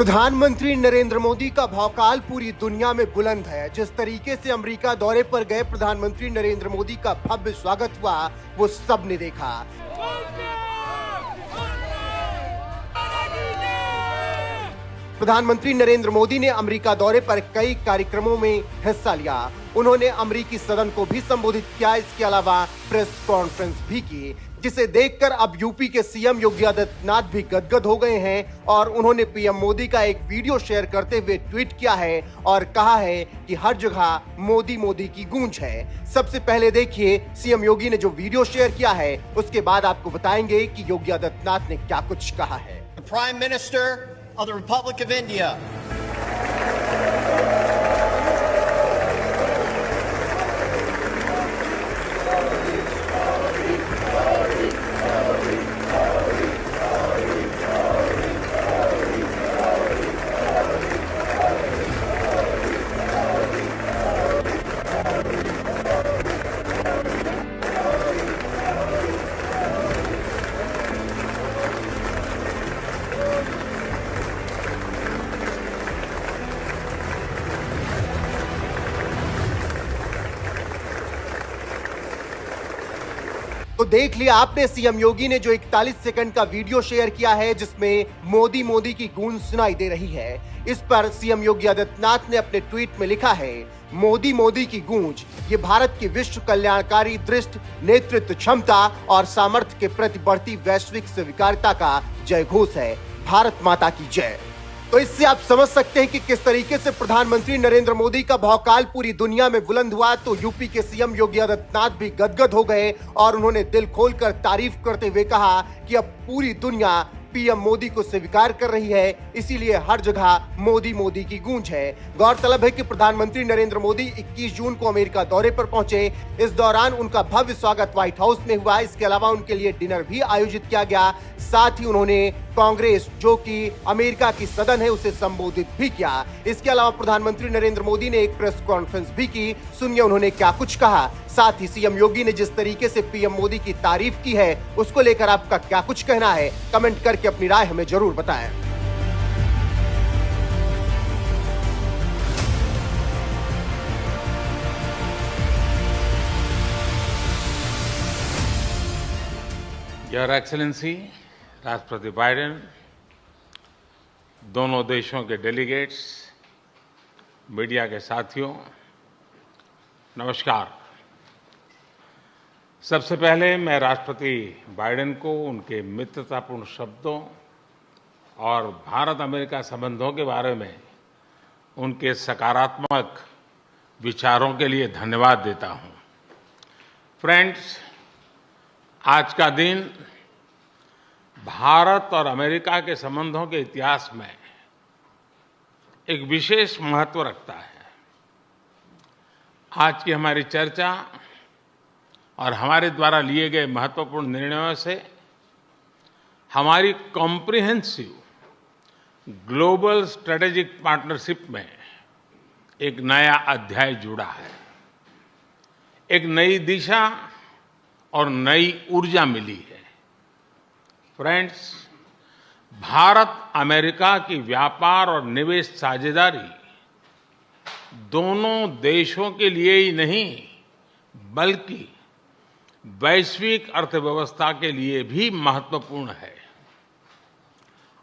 प्रधानमंत्री नरेंद्र मोदी का भौकाल पूरी दुनिया में बुलंद है। जिस तरीके से अमेरिका दौरे पर गए प्रधानमंत्री नरेंद्र मोदी का भव्य स्वागत हुआ, वो सबने देखा। प्रधानमंत्री नरेंद्र मोदी ने अमेरिका दौरे पर कई कार्यक्रमों में हिस्सा लिया। उन्होंने अमेरिकी सदन को भी संबोधित किया। इसके अलावा प्रेस कॉन्फ्रेंस भी की, जिसे देखकर अब यूपी के सीएम योगी आदित्यनाथ भी गदगद हो गए हैं और उन्होंने पीएम मोदी का एक वीडियो शेयर करते हुए ट्वीट किया है और कहा है कि हर जगह मोदी मोदी की गूंज है। सबसे पहले देखिए सीएम योगी ने जो वीडियो शेयर किया है, उसके बाद आपको बताएंगे कि योगी आदित्यनाथ ने क्या कुछ कहा है। Prime Minister of the Republic of India. तो देख लिया आपने, सीएम योगी ने जो 41 सेकंड का वीडियो शेयर किया है जिसमें मोदी मोदी की गूंज सुनाई दे रही है। इस पर सीएम योगी आदित्यनाथ ने अपने ट्वीट में लिखा है, मोदी मोदी की गूंज ये भारत की विश्व कल्याणकारी दृष्टि, नेतृत्व क्षमता और सामर्थ्य के प्रति बढ़ती वैश्विक स्वीकार्यता का जय घोष है। भारत माता की जय। तो इससे आप समझ सकते हैं कि किस तरीके से प्रधानमंत्री नरेंद्र मोदी का भौकाल पूरी दुनिया में बुलंद हुआ। तो यूपी के सीएम योगी आदित्यनाथ भी गदगद हो गए और उन्होंने दिल खोलकर तारीफ करते हुए कहा कि अब पूरी दुनिया पीएम मोदी को स्वीकार कर रही है, इसीलिए हर जगह मोदी मोदी की गूंज है। गौरतलब है कि प्रधानमंत्री नरेंद्र मोदी 21 जून को अमेरिका दौरे पर पहुंचे। इस दौरान उनका भव्य स्वागत व्हाइट हाउस में हुआ। इसके अलावा उनके लिए डिनर भी आयोजित किया गया। साथ ही उन्होंने कांग्रेस, जो कि अमेरिका की सदन है, उसे संबोधित भी किया। इसके अलावा प्रधानमंत्री नरेंद्र मोदी ने एक प्रेस कॉन्फ्रेंस भी की। सुनिए उन्होंने क्या कुछ कहा। साथ ही सीएम योगी ने जिस तरीके से पीएम मोदी की तारीफ की है, उसको लेकर आपका क्या कुछ कहना है, कमेंट करके अपनी राय हमें जरूर बताएं। योर एक्सेलेंसी राष्ट्रपति बाइडेन, दोनों देशों के डेलीगेट्स, मीडिया के साथियों, नमस्कार। सबसे पहले मैं राष्ट्रपति बाइडेन को उनके मित्रतापूर्ण शब्दों और भारत अमेरिका संबंधों के बारे में उनके सकारात्मक विचारों के लिए धन्यवाद देता हूं। फ्रेंड्स, आज का दिन भारत और अमेरिका के संबंधों के इतिहास में एक विशेष महत्व रखता है। आज की हमारी चर्चा और हमारे द्वारा लिए गए महत्वपूर्ण निर्णयों से हमारी कॉम्प्रिहेंसिव ग्लोबल स्ट्रेटेजिक पार्टनरशिप में एक नया अध्याय जुड़ा है। एक नई दिशा और नई ऊर्जा मिली है। फ्रेंड्स, भारत अमेरिका की व्यापार और निवेश साझेदारी दोनों देशों के लिए ही नहीं, बल्कि वैश्विक अर्थव्यवस्था के लिए भी महत्वपूर्ण है।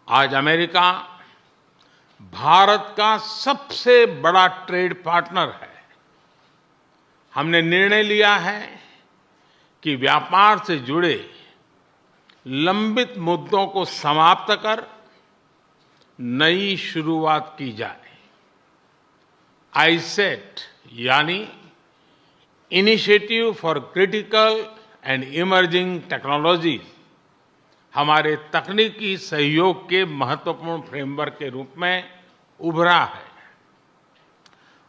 आज अमेरिका भारत का सबसे बड़ा ट्रेड पार्टनर है। हमने निर्णय लिया है कि व्यापार से जुड़े लंबित मुद्दों को समाप्त कर नई शुरुआत की जाए। आईसेट यानी initiative for critical and emerging technology हमारे तकनीकी सहयोग के महत्वपूर्ण फ्रेमवर्क के रूप में उभरा है।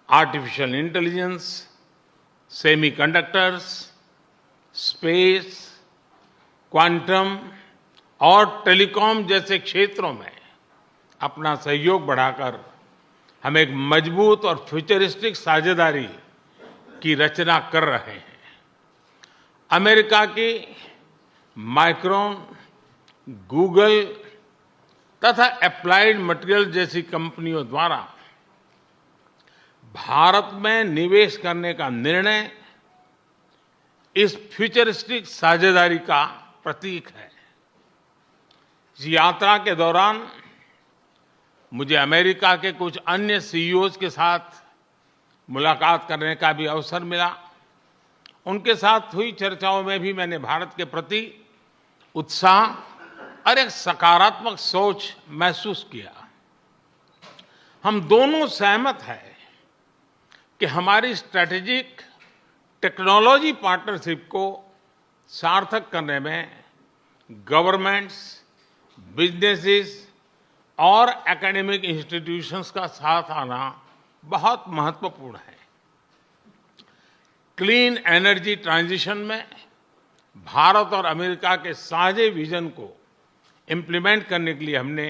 Artificial intelligence, semiconductors, space, quantum और टेलीकॉम जैसे क्षेत्रों में अपना सहयोग बढ़ाकर हम एक मजबूत और फ्यूचरिस्टिक साझेदारी की रचना कर रहे हैं। अमेरिका की माइक्रोन, गूगल तथा एप्लाइड मटेरियल जैसी कंपनियों द्वारा भारत में निवेश करने का निर्णय इस फ्यूचरिस्टिक साझेदारी का प्रतीक है। इस यात्रा के दौरान मुझे अमेरिका के कुछ अन्य सीईओज के साथ मुलाकात करने का भी अवसर मिला। उनके साथ हुई चर्चाओं में भी मैंने भारत के प्रति उत्साह और एक सकारात्मक सोच महसूस किया। हम दोनों सहमत हैं कि हमारी स्ट्रैटेजिक टेक्नोलॉजी पार्टनरशिप को सार्थक करने में गवर्नमेंट्स, बिजनेसेस और एकेडमिक इंस्टीट्यूशंस का साथ आना बहुत महत्वपूर्ण है। क्लीन एनर्जी ट्रांजिशन में भारत और अमेरिका के साझे विजन को इम्प्लीमेंट करने के लिए हमने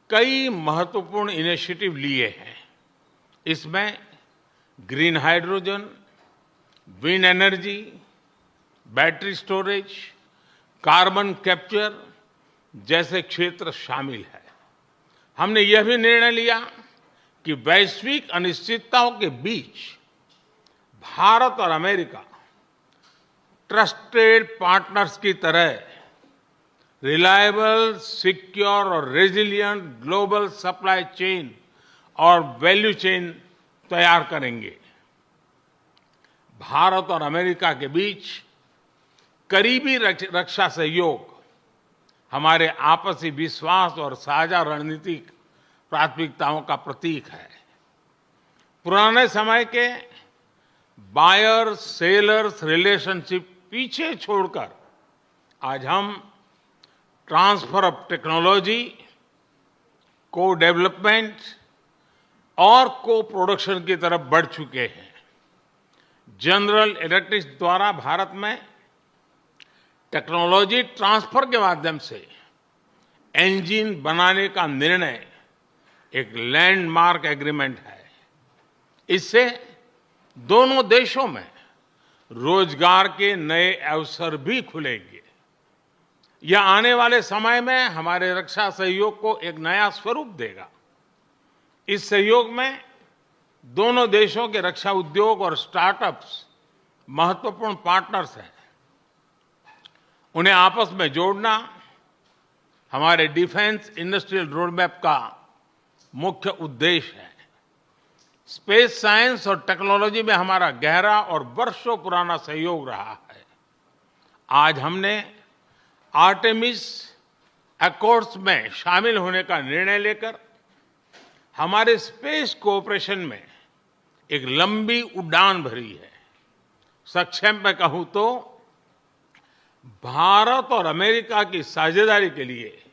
कई महत्वपूर्ण इनिशिएटिव लिए हैं। इसमें green hydrogen, wind energy, battery storage, carbon capture जैसे क्षेत्र शामिल है। हमने यह भी निर्णय लिया कि वैश्विक अनिश्चितताओं के बीच भारत और अमेरिका ट्रस्टेड पार्टनर्स की तरह रिलायबल, सिक्योर और रेजिलिएंट ग्लोबल सप्लाई चेन और वैल्यू चेन तैयार करेंगे। भारत और अमेरिका के बीच करीबी रक्षा सहयोग हमारे आपसी विश्वास और साझा रणनीतिक प्राथमिकताओं का प्रतीक है। पुराने समय के बायर सेलर्स रिलेशनशिप पीछे छोड़कर आज हम ट्रांसफर ऑफ टेक्नोलॉजी, को डेवलपमेंट और को प्रोडक्शन की तरफ बढ़ चुके हैं। जनरल इलेक्ट्रिक द्वारा भारत में टेक्नोलॉजी ट्रांसफर के माध्यम से इंजन बनाने का निर्णय एक लैंडमार्क एग्रीमेंट है। इससे दोनों देशों में रोजगार के नए अवसर भी खुलेंगे। यह आने वाले समय में हमारे रक्षा सहयोग को एक नया स्वरूप देगा। इस सहयोग में दोनों देशों के रक्षा उद्योग और स्टार्टअप्स महत्वपूर्ण पार्टनर्स हैं। उन्हें आपस में जोड़ना हमारे डिफेंस इंडस्ट्रियल रोडमैप का मुख्य उद्देश्य है। स्पेस साइंस और टेक्नोलॉजी में हमारा गहरा और वर्षों पुराना सहयोग रहा है। आज हमने आर्टेमिस अकॉर्ड्स में शामिल होने का निर्णय लेकर हमारे स्पेस कोऑपरेशन में एक लंबी उड़ान भरी है। संक्षेप में कहूं तो भारत और अमेरिका की साझेदारी के लिए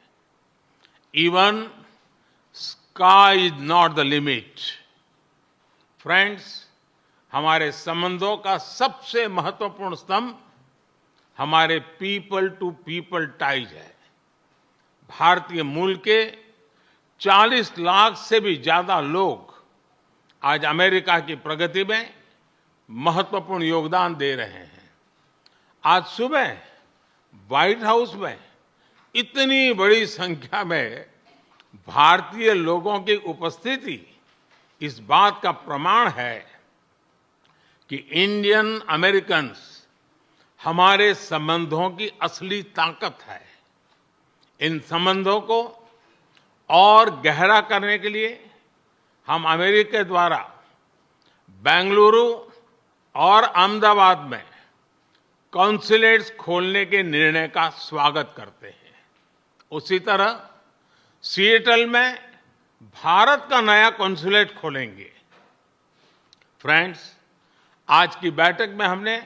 even sky is not the limit. Friends, हमारे संबंधों का सबसे महत्वपूर्ण स्तंभ हमारे पीपल टू पीपल टाइज है। भारतीय मूल के 40 लाख से भी ज्यादा लोग आज अमेरिका की प्रगति में महत्वपूर्ण योगदान दे रहे हैं। आज सुबह व्हाइट हाउस में इतनी बड़ी संख्या में भारतीय लोगों की उपस्थिति इस बात का प्रमाण है कि इंडियन अमेरिकन्स हमारे संबंधों की असली ताकत है। इन संबंधों को और गहरा करने के लिए हम अमेरिका द्वारा बेंगलुरु और अहमदाबाद में कॉन्सुलेट्स खोलने के निर्णय का स्वागत करते हैं। उसी तरह सिएटल में भारत का नया कॉन्सुलेट खोलेंगे। फ्रेंड्स, आज की बैठक में हमने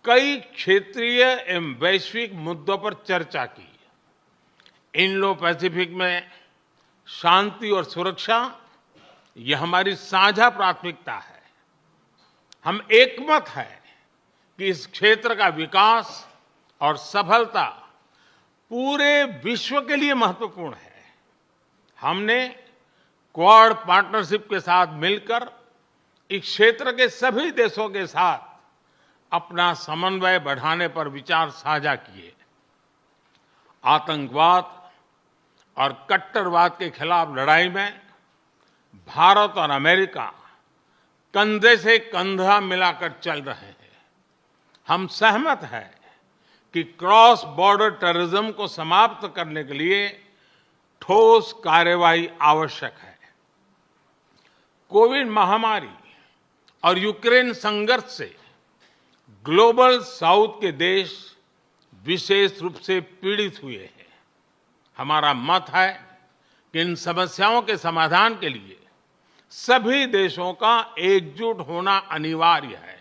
कई क्षेत्रीय एवं वैश्विक मुद्दों पर चर्चा की। इंडो पैसिफिक में शांति और सुरक्षा यह हमारी साझा प्राथमिकता है। हम एकमत हैं कि इस क्षेत्र का विकास और सफलता पूरे विश्व के लिए महत्वपूर्ण है। हमने क्वाड पार्टनरशिप के साथ मिलकर इस क्षेत्र के सभी देशों के साथ अपना समन्वय बढ़ाने पर विचार साझा किए। आतंकवाद और कट्टरवाद के खिलाफ लड़ाई में भारत और अमेरिका कंधे से कंधा मिलाकर चल रहे हैं। हम सहमत हैं कि क्रॉस बॉर्डर टेररिज्म को समाप्त करने के लिए ठोस कार्यवाही आवश्यक है। कोविड महामारी और यूक्रेन संघर्ष से ग्लोबल साउथ के देश विशेष रूप से पीड़ित हुए हैं। हमारा मत है कि इन समस्याओं के समाधान के लिए सभी देशों का एकजुट होना अनिवार्य है।